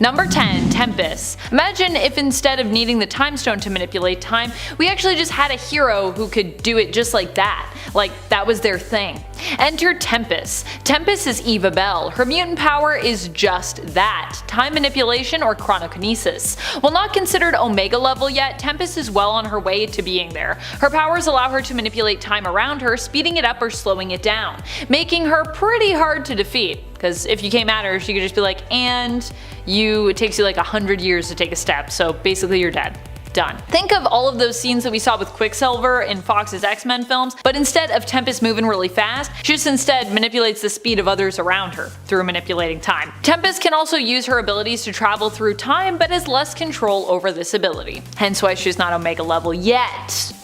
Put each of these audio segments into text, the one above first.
Number 10. Tempest. Imagine if instead of needing the time stone to manipulate time, we actually just had a hero who could do it just like that. Like that was their thing. Enter Tempest. Tempest is Eva Bell. Her mutant power is just that, time manipulation or chronokinesis. While not considered Omega level yet, Tempest is well on her way to being there. Her powers allow her to manipulate time around her, speeding it up or slowing it down, making her pretty hard to defeat. Because if you came at her, she could just be like, it takes you like 100 years to take a step, so basically you're dead. Done. Think of all of those scenes that we saw with Quicksilver in Fox's X-Men films, but instead of Tempest moving really fast, she just instead manipulates the speed of others around her through manipulating time. Tempest can also use her abilities to travel through time, but has less control over this ability. Hence why she's not Omega level yet.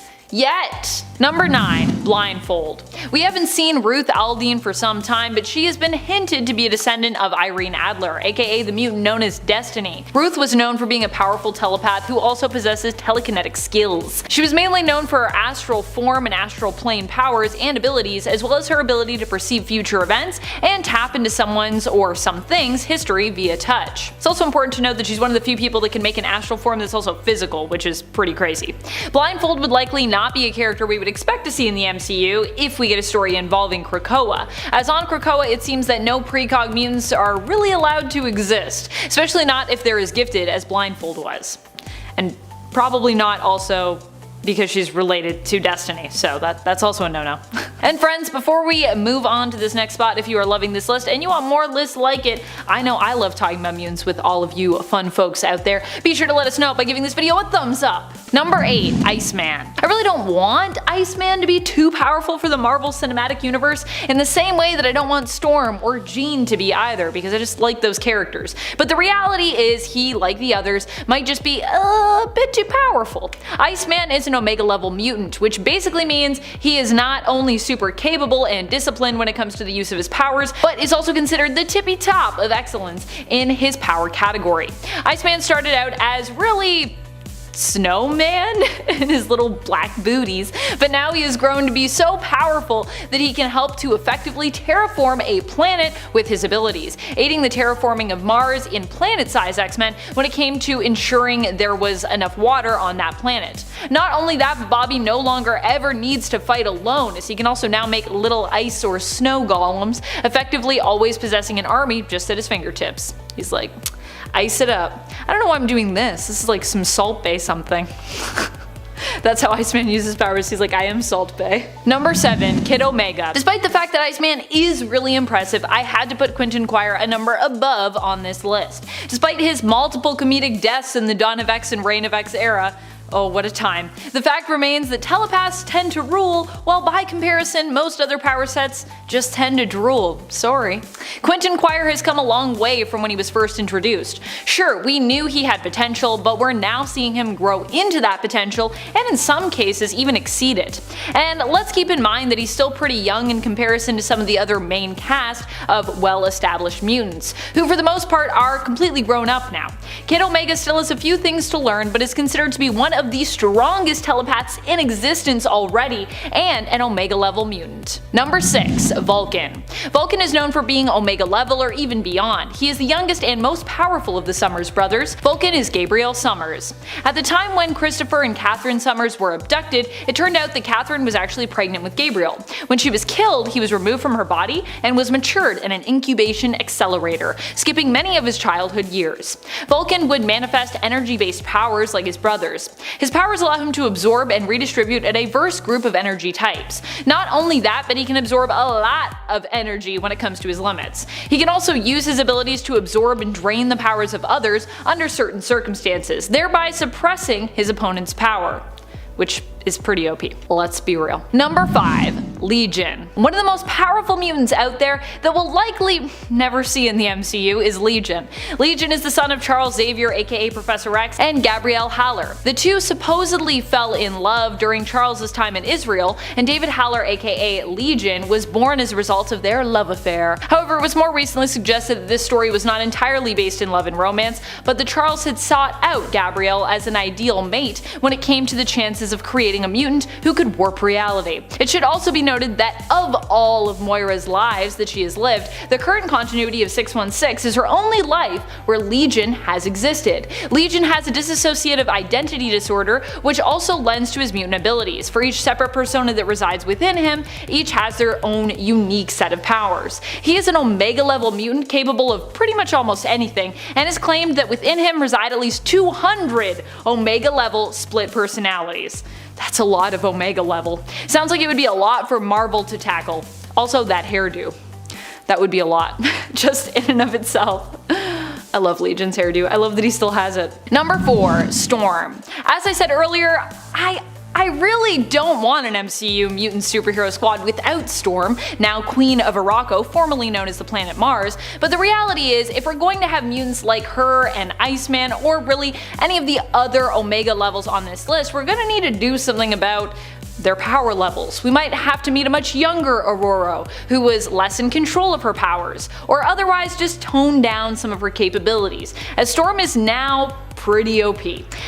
Number 9. Blindfold. We haven't seen Ruth Aldine for some time, but she has been hinted to be a descendant of Irene Adler, aka the mutant known as Destiny. Ruth was known for being a powerful telepath who also possesses telekinetic skills. She was mainly known for her astral form and astral plane powers and abilities, as well as her ability to perceive future events and tap into someone's or something's history via touch. It's also important to note that she's one of the few people that can make an astral form that's also physical, which is pretty crazy. Blindfold would likely not be a character we would expect to see in the MCU if we get a story involving Krakoa, as on Krakoa it seems that no precog mutants are really allowed to exist, especially not if they're as gifted as Blindfold was. And probably not also because she's related to Destiny, so that's also a no-no. And friends, before we move on to this next spot, if you are loving this list and you want more lists like it, I know I love talking about mutants with all of you fun folks out there, be sure to let us know by giving this video a thumbs up. Number 8. Iceman. I really don't want Iceman to be too powerful for the Marvel Cinematic Universe in the same way that I don't want Storm or Jean to be either, because I just like those characters. But the reality is he, like the others, might just be a bit too powerful. Iceman is an Omega level mutant, which basically means he is not only super capable and disciplined when it comes to the use of his powers, but is also considered the tippy top of excellence in his power category. Iceman started out as really Snowman and his little black booties, but now he has grown to be so powerful that he can help to effectively terraform a planet with his abilities, aiding the terraforming of Mars in planet-size X-Men when it came to ensuring there was enough water on that planet. Not only that, but Bobby no longer ever needs to fight alone, as he can also now make little ice or snow golems, effectively always possessing an army just at his fingertips. He's like, ice it up. I don't know why I'm doing this. This is like some Salt Bae something. That's how Iceman uses powers. He's like, I am Salt Bae. Number 7. Kid Omega. Despite the fact that Iceman is really impressive, I had to put Quentin Quire a number above on this list. Despite his multiple comedic deaths in the Dawn of X and Reign of X era, oh, what a time. The fact remains that telepaths tend to rule, while by comparison most other power sets just tend to drool. Sorry. Quentin Quire has come a long way from when he was first introduced. Sure, we knew he had potential, but we're now seeing him grow into that potential, and in some cases even exceed it. And let's keep in mind that he's still pretty young in comparison to some of the other main cast of well-established mutants, who for the most part are completely grown up now. Kid Omega still has a few things to learn, but is considered to be one of the strongest telepaths in existence already, and an Omega level mutant. Number 6. Vulcan. Vulcan is known for being Omega level or even beyond. He is the youngest and most powerful of the Summers brothers. Vulcan is Gabriel Summers. At the time when Christopher and Catherine Summers were abducted, it turned out that Catherine was actually pregnant with Gabriel. When she was killed, he was removed from her body and was matured in an incubation accelerator, skipping many of his childhood years. Vulcan would manifest energy-based powers like his brothers. His powers allow him to absorb and redistribute a diverse group of energy types. Not only that, but he can absorb a lot of energy when it comes to his limits. He can also use his abilities to absorb and drain the powers of others under certain circumstances, thereby suppressing his opponent's power, which is pretty OP. Let's be real. Number 5. Legion. One of the most powerful mutants out there that we'll likely never see in the MCU is Legion. Legion is the son of Charles Xavier, aka Professor X, and Gabrielle Haller. The two supposedly fell in love during Charles's time in Israel, and David Haller, aka Legion, was born as a result of their love affair. However, it was more recently suggested that this story was not entirely based in love and romance, but that Charles had sought out Gabrielle as an ideal mate when it came to the chances of creating a mutant who could warp reality. It should also be noted that of all of Moira's lives that she has lived, the current continuity of 616 is her only life where Legion has existed. Legion has a dissociative identity disorder, which also lends to his mutant abilities. For each separate persona that resides within him, each has their own unique set of powers. He is an Omega level mutant capable of pretty much almost anything, and has claimed that within him reside at least 200 Omega level split personalities. That's a lot of Omega level. Sounds like it would be a lot for Marvel to tackle. Also that hairdo. That would be a lot, just in and of itself. I love Legion's hairdo. I love that he still has it. Number 4, Storm. As I said earlier, I really don't want an MCU mutant superhero squad without Storm, now Queen of Arakko, formerly known as the planet Mars, but the reality is if we're going to have mutants like her and Iceman, or really any of the other Omega levels on this list, we're gonna need to do something about their power levels. We might have to meet a much younger Aurora, who was less in control of her powers, or otherwise just tone down some of her capabilities, as Storm is now pretty OP,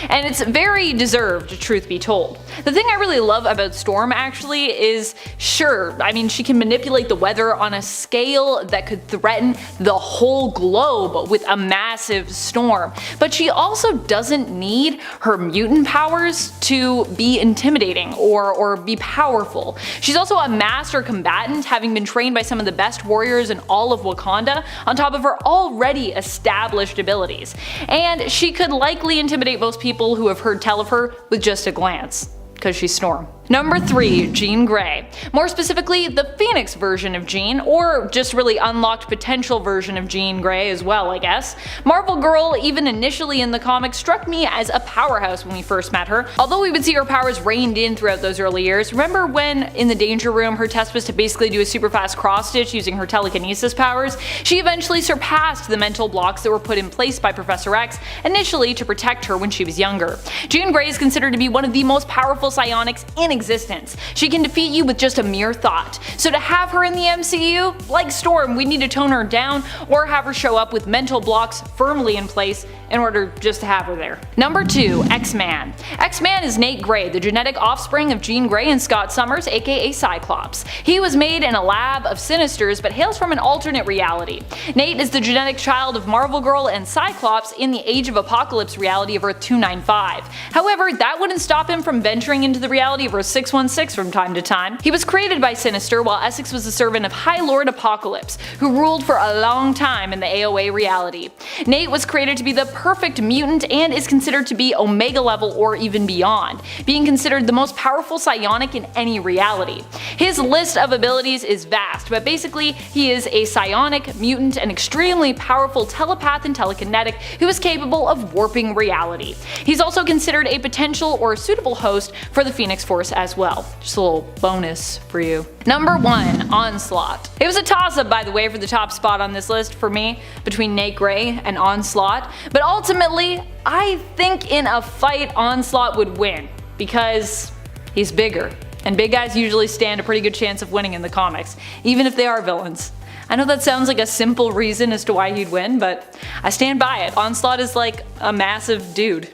and it's very deserved, truth be told. The thing I really love about Storm actually is, sure, I mean she can manipulate the weather on a scale that could threaten the whole globe with a massive storm, but she also doesn't need her mutant powers to be intimidating or be powerful. She's also a master combatant, having been trained by some of the best warriors in all of Wakanda, on top of her already established abilities, and she could likely intimidate most people who have heard tell of her with just a glance, because she's Storm. Number 3, Jean Grey. More specifically, the Phoenix version of Jean, or just really unlocked potential version of Jean Grey as well, I guess. Marvel Girl, even initially in the comics, struck me as a powerhouse when we first met her, although we would see her powers reined in throughout those early years. Remember when, in the Danger Room, her test was to basically do a super fast cross-stitch using her telekinesis powers? She eventually surpassed the mental blocks that were put in place by Professor X, initially to protect her when she was younger. Jean Grey is considered to be one of the most powerful psionics in existence. She can defeat you with just a mere thought. So to have her in the MCU, like Storm, we need to tone her down or have her show up with mental blocks firmly in place in order just to have her there. Number 2, X-Man. X-Man is Nate Gray, the genetic offspring of Jean Grey and Scott Summers, aka Cyclops. He was made in a lab of Sinisters but hails from an alternate reality. Nate is the genetic child of Marvel Girl and Cyclops in the Age of Apocalypse reality of Earth 295. However, that wouldn't stop him from venturing into the reality of Earth 616 from time to time. He was created by Sinister while Essex was a servant of High Lord Apocalypse, who ruled for a long time in the AOA reality. Nate was created to be the perfect mutant and is considered to be Omega level or even beyond, being considered the most powerful psionic in any reality. His list of abilities is vast, but basically he is a psionic, mutant, and extremely powerful telepath and telekinetic who is capable of warping reality. He's also considered a potential or suitable host for the Phoenix Force as well. Just a little bonus for you. Number 1, Onslaught. It was a toss-up, by the way, for the top spot on this list for me between Nate Gray and Onslaught, but ultimately I think in a fight Onslaught would win because he's bigger, and big guys usually stand a pretty good chance of winning in the comics, even if they are villains. I know that sounds like a simple reason as to why he'd win, but I stand by it. Onslaught is like a massive dude.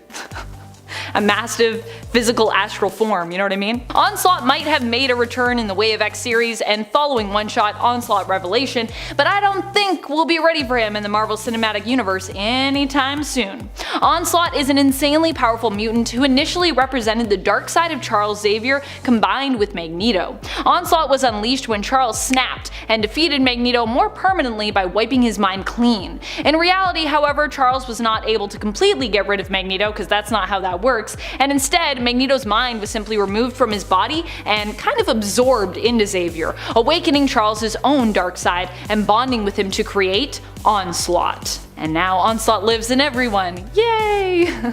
A massive physical astral form, you know what I mean? Onslaught might have made a return in the Way of X series and following one-shot Onslaught Revelation, but I don't think we'll be ready for him in the Marvel Cinematic Universe anytime soon. Onslaught is an insanely powerful mutant who initially represented the dark side of Charles Xavier combined with Magneto. Onslaught was unleashed when Charles snapped and defeated Magneto more permanently by wiping his mind clean. In reality, however, Charles was not able to completely get rid of Magneto, because that's not how that works, and instead Magneto's mind was simply removed from his body and kind of absorbed into Xavier, awakening Charles' own dark side and bonding with him to create Onslaught. And now Onslaught lives in everyone. Yay!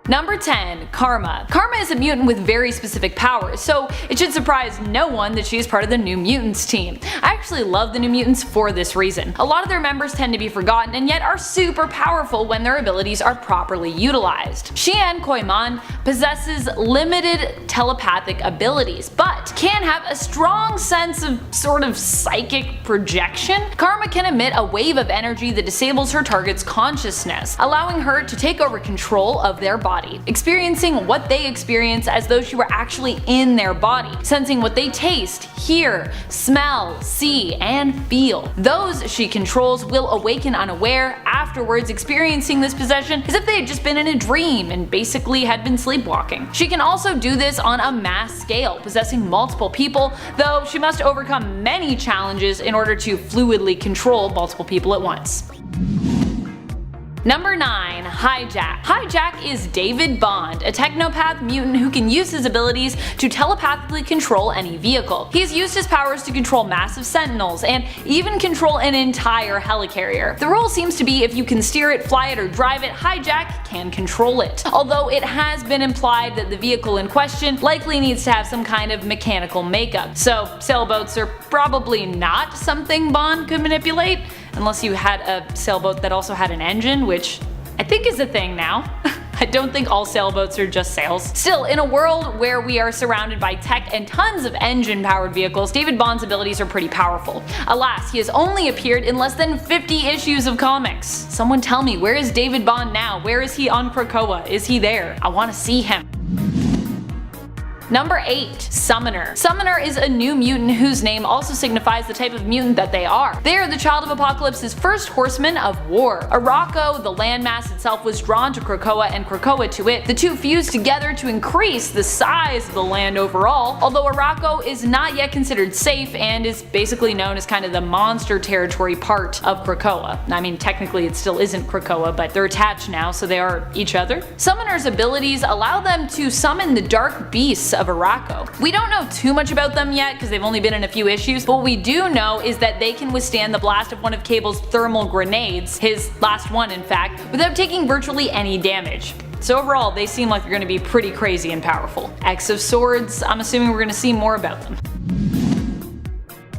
Number 10, Karma. Karma is a mutant with very specific powers, so it should surprise no one that she is part of the New Mutants team. I actually love the New Mutants for this reason. A lot of their members tend to be forgotten and yet are super powerful when their abilities are properly utilized. Xian Koiman possesses limited telepathic abilities, but can have a strong sense of sort of psychic projection. Karma can emit a wave of energy that disables her target's consciousness, allowing her to take over control of their body body, experiencing what they experience as though she were actually in their body, sensing what they taste, hear, smell, see, and feel. Those she controls will awaken unaware, afterwards experiencing this possession as if they had just been in a dream and basically had been sleepwalking. She can also do this on a mass scale, possessing multiple people, though she must overcome many challenges in order to fluidly control multiple people at once. Number 9. Hijack. Hijack is David Bond, a technopath mutant who can use his abilities to telepathically control any vehicle. He's used his powers to control massive sentinels and even control an entire helicarrier. The rule seems to be if you can steer it, fly it, or drive it, Hijack can control it. Although it has been implied that the vehicle in question likely needs to have some kind of mechanical makeup, so sailboats are probably not something Bond could manipulate. Unless you had a sailboat that also had an engine, which I think is a thing now. I don't think all sailboats are just sails. Still, in a world where we are surrounded by tech and tons of engine-powered vehicles, David Bond's abilities are pretty powerful. Alas, he has only appeared in less than 50 issues of comics. Someone tell me, where is David Bond now? Where is he on Krakoa? Is he there? I want to see him. Number 8. Summoner. Summoner is a new mutant whose name also signifies the type of mutant that they are. They are the child of Apocalypse's first horsemen of war. Arakko, the landmass itself, was drawn to Krakoa and Krakoa to it. The two fused together to increase the size of the land overall, although Arakko is not yet considered safe and is basically known as kind of the monster territory part of Krakoa. I mean, technically it still isn't Krakoa, but they're attached now, so they are each other. Summoner's abilities allow them to summon the dark beasts of Arakko. We don't know too much about them yet because they've only been in a few issues, but what we do know is that they can withstand the blast of one of Cable's thermal grenades, his last one in fact, without taking virtually any damage. So overall, they seem like they're going to be pretty crazy and powerful. X of Swords, I'm assuming we're going to see more about them.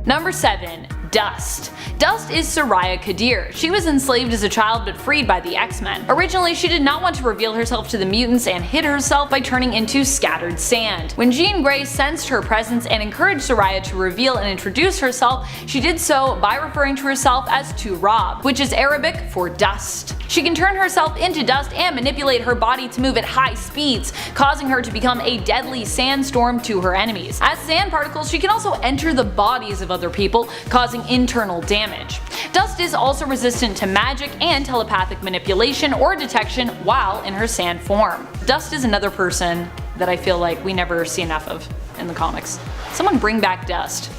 Number 7. Dust. Dust is Soraya Kadir. She was enslaved as a child but freed by the X-Men. Originally, she did not want to reveal herself to the mutants and hid herself by turning into scattered sand. When Jean Grey sensed her presence and encouraged Soraya to reveal and introduce herself, she did so by referring to herself as Turab, which is Arabic for dust. She can turn herself into dust and manipulate her body to move at high speeds, causing her to become a deadly sandstorm to her enemies. As sand particles, she can also enter the bodies of other people, causing internal damage. Dust is also resistant to magic and telepathic manipulation or detection while in her sand form. Dust is another person that I feel like we never see enough of in the comics. Someone bring back Dust.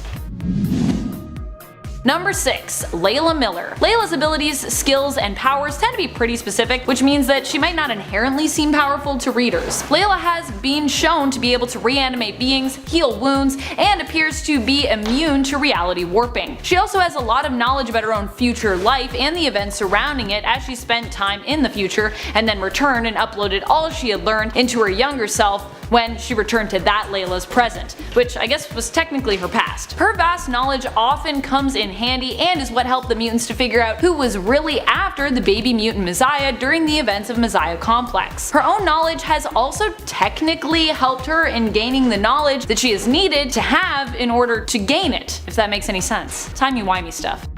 Number 6. Layla Miller. Layla's abilities, skills, and powers tend to be pretty specific, which means that she might not inherently seem powerful to readers. Layla has been shown to be able to reanimate beings, heal wounds, and appears to be immune to reality warping. She also has a lot of knowledge about her own future life and the events surrounding it, as she spent time in the future and then returned and uploaded all she had learned into her younger self when she returned to that Layla's present, which I guess was technically her past. Her vast knowledge often comes in handy and is what helped the mutants to figure out who was really after the baby mutant Messiah during the events of Messiah Complex. Her own knowledge has also technically helped her in gaining the knowledge that she has needed to have in order to gain it, if that makes any sense. Timey-wimey stuff.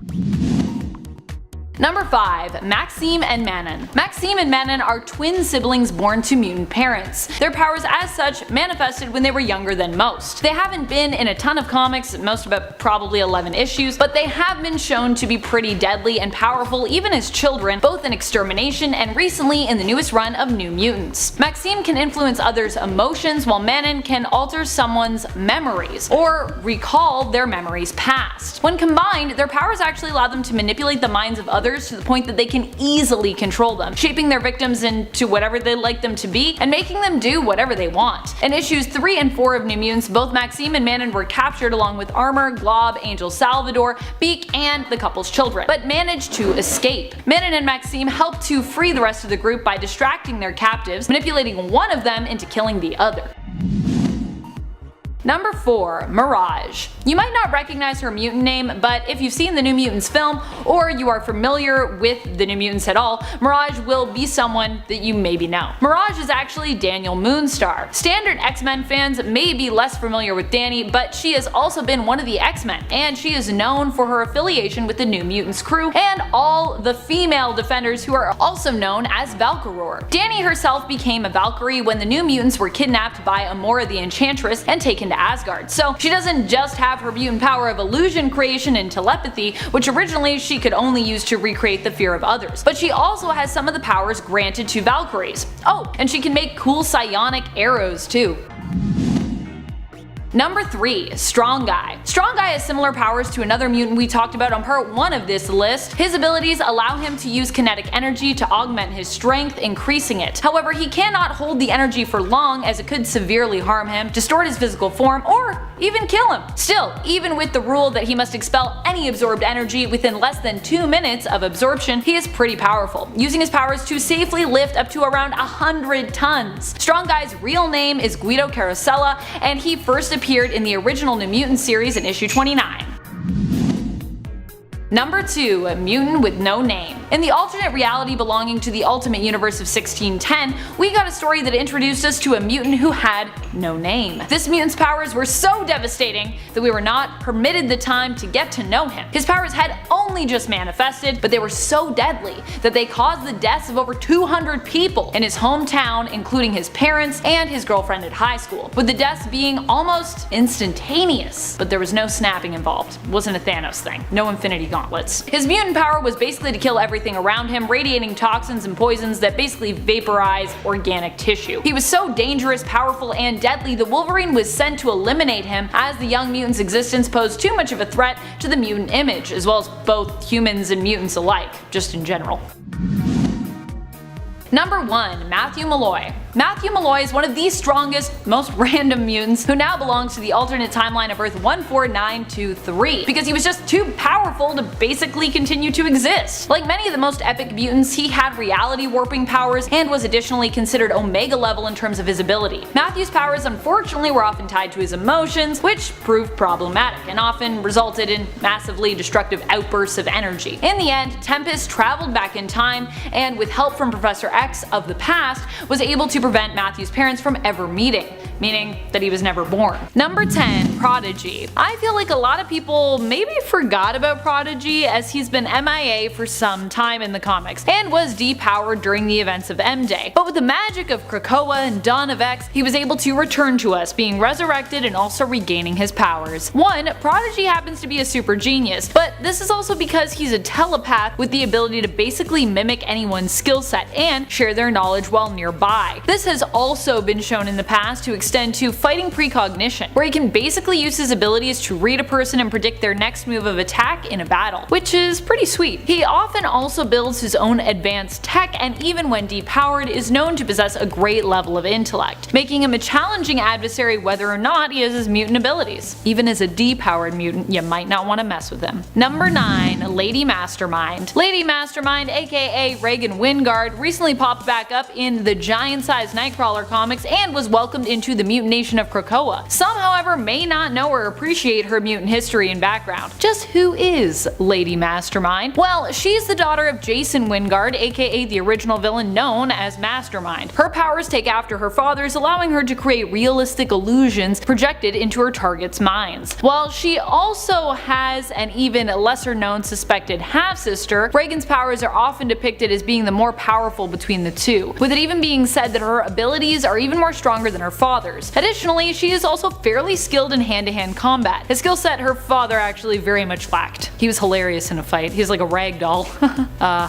Number 5. Maxime and Manon. Maxime and Manon are twin siblings born to mutant parents. Their powers as such manifested when they were younger than most. They haven't been in a ton of comics, most about probably 11 issues, but they have been shown to be pretty deadly and powerful even as children, both in Extermination and recently in the newest run of New Mutants. Maxime can influence others' emotions while Manon can alter someone's memories, or recall their memories past. When combined, their powers actually allow them to manipulate the minds of others to the point that they can easily control them, shaping their victims into whatever they like them to be and making them do whatever they want. In issues 3 and 4 of New Mutants, both Maxime and Manon were captured along with Armor, Glob, Angel Salvador, Beak, and the couple's children, but managed to escape. Manon and Maxime helped to free the rest of the group by distracting their captives, manipulating one of them into killing the other. Number 4. Mirage. You might not recognize her mutant name, but if you've seen the New Mutants film, or you are familiar with the New Mutants at all, Mirage will be someone that you maybe know. Mirage is actually Daniel Moonstar. Standard X-Men fans may be less familiar with Dani, but she has also been one of the X-Men, and she is known for her affiliation with the New Mutants crew and all the female defenders who are also known as Valkyrie. Dani herself became a Valkyrie when the New Mutants were kidnapped by Amora the Enchantress and taken to Asgard, so she doesn't just have her mutant power of illusion creation and telepathy, which originally she could only use to recreate the fear of others, but she also has some of the powers granted to Valkyries. Oh, and she can make cool psionic arrows too. Number 3. Strong Guy. Strong Guy has similar powers to another mutant we talked about on part 1 of this list. His abilities allow him to use kinetic energy to augment his strength, increasing it. However, he cannot hold the energy for long as it could severely harm him, distort his physical form, or even kill him. Still, even with the rule that he must expel any absorbed energy within less than 2 minutes of absorption, he is pretty powerful, using his powers to safely lift up to around 100 tons. Strong Guy's real name is Guido Carosella, and he first appeared in the original New Mutant series in issue 29. Number 2. A mutant with no name. In the alternate reality belonging to the Ultimate Universe of 1610, we got a story that introduced us to a mutant who had no name. This mutant's powers were so devastating that we were not permitted the time to get to know him. His powers had only just manifested, but they were so deadly that they caused the deaths of over 200 people in his hometown, including his parents and his girlfriend at high school, with the deaths being almost instantaneous. But there was no snapping involved. It wasn't a Thanos thing. No Infinity Gauntlets. His mutant power was basically to kill everything around him, radiating toxins and poisons that basically vaporize organic tissue. He was so dangerous, powerful, and deadly that Wolverine was sent to eliminate him, as the young mutant's existence posed too much of a threat to the mutant image, as well as both humans and mutants alike, just in general. Number 1. Matthew Malloy. Matthew Malloy is one of the strongest, most random mutants who now belongs to the alternate timeline of Earth 14923, because he was just too powerful to basically continue to exist. Like many of the most epic mutants, he had reality warping powers and was additionally considered Omega level in terms of his ability. Matthew's powers unfortunately were often tied to his emotions, which proved problematic and often resulted in massively destructive outbursts of energy. In the end, Tempest traveled back in time and, with help from Professor X of the past, was able to prevent Matthew's parents from ever meeting, meaning that he was never born. Number 10. Prodigy. I feel like a lot of people maybe forgot about Prodigy, as he's been MIA for some time in the comics and was depowered during the events of M-Day. But with the magic of Krakoa and Dawn of X, he was able to return to us, being resurrected and also regaining his powers. 1. Prodigy happens to be a super genius, but this is also because he's a telepath with the ability to basically mimic anyone's skill set and share their knowledge while nearby. This has also been shown in the past to extend to fighting precognition, where he can basically use his abilities to read a person and predict their next move of attack in a battle, which is pretty sweet. He often also builds his own advanced tech, and even when depowered is known to possess a great level of intellect, making him a challenging adversary whether or not he has his mutant abilities. Even as a depowered mutant, you might not want to mess with him. Number 9. Lady Mastermind. Lady Mastermind, aka Reagan Wingard, recently popped back up in the giant-sized Nightcrawler comics and was welcomed into the mutant nation of Krakoa. Some, however, may not know or appreciate her mutant history and background. Just who is Lady Mastermind? Well, she's the daughter of Jason Wingard, aka the original villain known as Mastermind. Her powers take after her father's, allowing her to create realistic illusions projected into her target's minds. While she also has an even lesser known suspected half-sister, Reagan's powers are often depicted as being the more powerful between the two, with it even being said that her abilities are even more stronger than her father's. Additionally, she is also fairly skilled in hand-to-hand combat, a skill set her father actually very much lacked. He was hilarious in a fight. He's like a rag doll.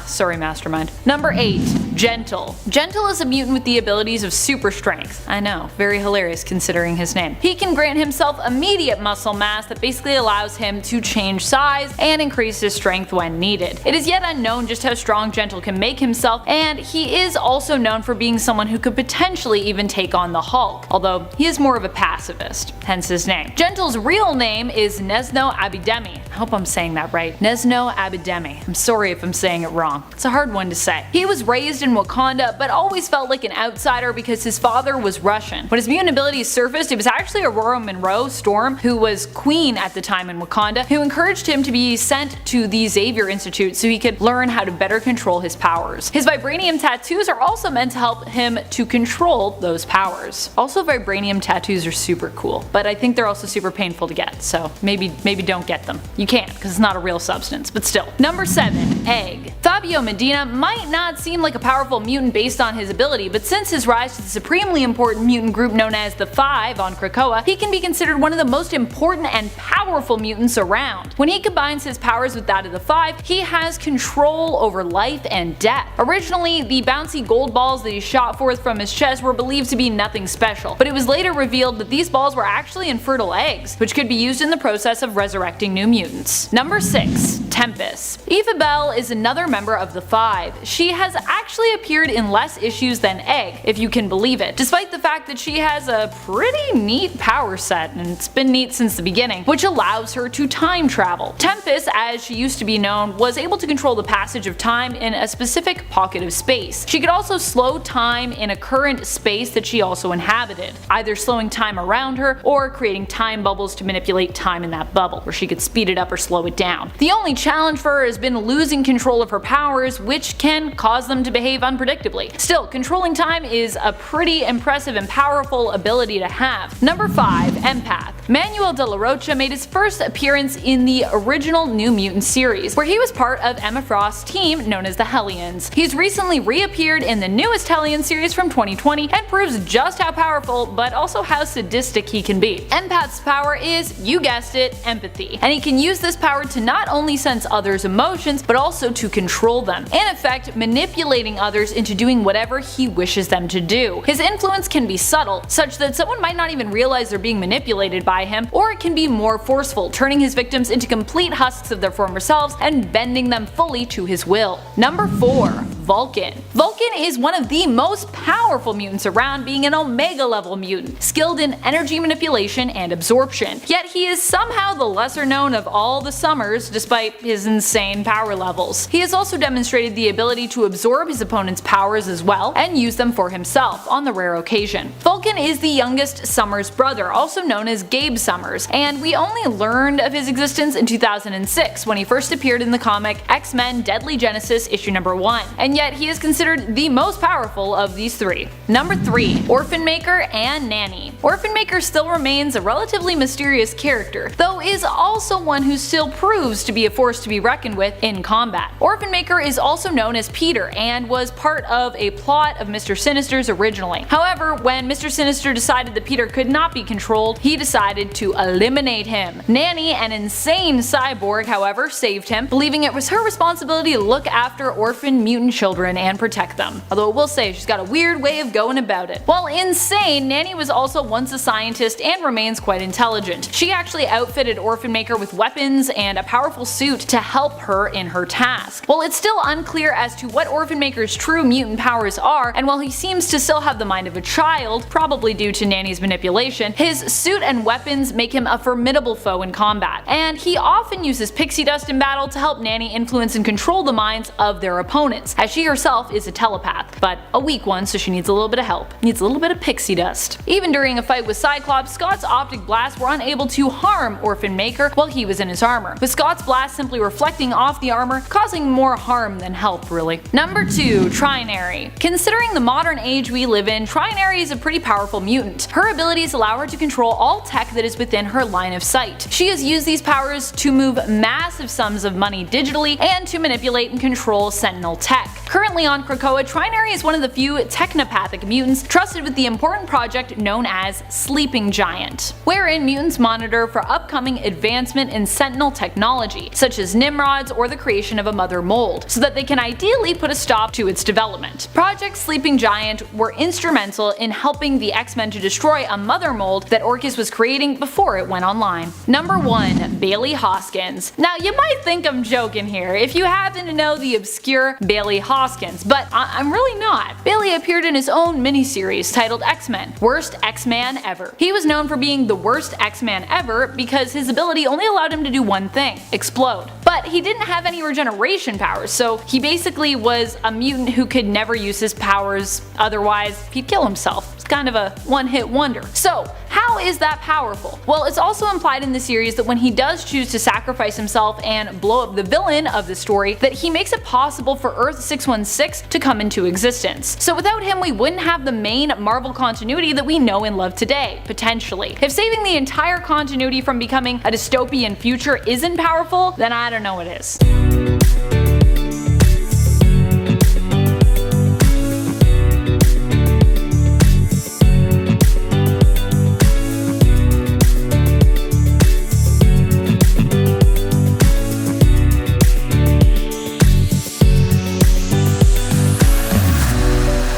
Sorry Mastermind. Number 8. Gentle. Gentle is a mutant with the abilities of super strength. I know, very hilarious considering his name. He can grant himself immediate muscle mass that basically allows him to change size and increase his strength when needed. It is yet unknown just how strong Gentle can make himself, and he is also known for being someone who could potentially even take on the Hulk, although he is more of a pacifist, hence his name. Gentle's real name is Nesno Abidemi. I hope I'm saying that right. Nesno Abidemi. I'm sorry if I'm saying it wrong. It's a hard one to say. He was raised in in Wakanda, but always felt like an outsider because his father was Russian. When his mutant abilities surfaced, it was actually Aurora Monroe Storm, who was queen at the time in Wakanda, who encouraged him to be sent to the Xavier Institute so he could learn how to better control his powers. His vibranium tattoos are also meant to help him to control those powers. Also, vibranium tattoos are super cool, but I think they're also super painful to get, so maybe don't get them. You can't, because it's not a real substance, but still. Number 7. Egg. Fabio Medina might not seem like a powerful mutant based on his ability, but since his rise to the supremely important mutant group known as the Five on Krakoa, he can be considered one of the most important and powerful mutants around. When he combines his powers with that of the Five, he has control over life and death. Originally, the bouncy gold balls that he shot forth from his chest were believed to be nothing special, but it was later revealed that these balls were actually infertile eggs, which could be used in the process of resurrecting new mutants. Number 6. Tempest. Eva Bell is another member of the Five. She has actually appeared in less issues than Egg, if you can believe it, despite the fact that she has a pretty neat power set, and it's been neat since the beginning, which allows her to time travel. Tempest, as she used to be known, was able to control the passage of time in a specific pocket of space. She could also slow time in a current space that she also inhabited, either slowing time around her or creating time bubbles to manipulate time in that bubble, where she could speed it up or slow it down. The only challenge for her has been losing control of her powers, which can cause them to behave unpredictably. Still, controlling time is a pretty impressive and powerful ability to have. Number 5. Empath. Manuel de la Rocha made his first appearance in the original New Mutant series, where he was part of Emma Frost's team known as the Hellions. He's recently reappeared in the newest Hellion series from 2020 and proves just how powerful, but also how sadistic he can be. Empath's power is, you guessed it, empathy, and he can use this power to not only sense others' emotions, but also to control them, in effect manipulating others into doing whatever he wishes them to do. His influence can be subtle, such that someone might not even realize they're being manipulated by him, or it can be more forceful, turning his victims into complete husks of their former selves and bending them fully to his will. Number 4. Vulcan. Vulcan is one of the most powerful mutants around, being an Omega level mutant, skilled in energy manipulation and absorption. Yet he is somehow the lesser known of all the Summers, despite his insane power levels. He has also demonstrated the ability to absorb his opponent's powers as well, and use them for himself on the rare occasion. Vulcan is the youngest Summers brother, also known as Gabe Summers, and we only learned of his existence in 2006 when he first appeared in the comic X-Men Deadly Genesis issue number 1, and yet he is considered the most powerful of these three. Number 3. Orphan Maker and Nanny. Orphan Maker still remains a relatively mysterious character, though is also one who still proves to be a force to be reckoned with in combat. Orphan Maker is also known as Peter and was part of a plot of Mr. Sinister's originally. However, when Mr. Sinister decided that Peter could not be controlled, he decided to eliminate him. Nanny, an insane cyborg, however, saved him, believing it was her responsibility to look after orphan mutant children and protect them. Although I will say she's got a weird way of going about it. While insane, Nanny was also once a scientist and remains quite intelligent. She actually outfitted Orphan Maker with weapons and a powerful suit to help her in her task. While it's still unclear as to what Orphan Maker's true mutant powers are, and while he seems to still have the mind of a child, probably due to Nanny's manipulation, his suit and weapons make him a formidable foe in combat, and he often uses pixie dust in battle to help Nanny influence and control the minds of their opponents, as she herself is a telepath, but a weak one, so she needs a little bit of help. Needs a little bit of pixie dust. Even during a fight with Cyclops, Scott's optic blasts were unable to harm Orphan Maker while he was in his armor, with Scott's blast simply reflecting off the armor, causing more harm than help, really. Number 2. Trinary. Considering the modern age we live in, Trinary is a pretty powerful mutant. Her abilities allow her to control all tech that is within her line of sight. She has used these powers to move massive sums of money digitally and to manipulate and control Sentinel tech. Currently on Krakoa, Trinary is one of the few technopathic mutants trusted with the important project known as Sleeping Giant, wherein mutants monitor for upcoming advancement in Sentinel technology, such as Nimrods or the creation of a mother mold, so that they can ideally put a stop to its development. Project Sleeping Giant were instrumental in helping the X-Men to destroy a mother mold that Orchis was creating before it went online. Number 1. Bailey Hoskins. Now you might think I'm joking here if you happen to know the obscure Bailey Hoskins, but I'm really not. Bailey appeared in his own miniseries titled X-Men, Worst X-Man Ever. He was known for being the worst X-Man ever because his ability only allowed him to do one thing: explode. but he didn't have any regeneration powers, so he basically was a mutant who could never use his powers, otherwise he'd kill himself. It's kind of a one-hit wonder. So how is that powerful? Well, it's also implied in the series that when he does choose to sacrifice himself and blow up the villain of the story, that he makes it possible for Earth 616 to come into existence. So without him, we wouldn't have the main Marvel continuity that we know and love today, potentially. If saving the entire continuity from becoming a dystopian future isn't powerful, then I don't know what is.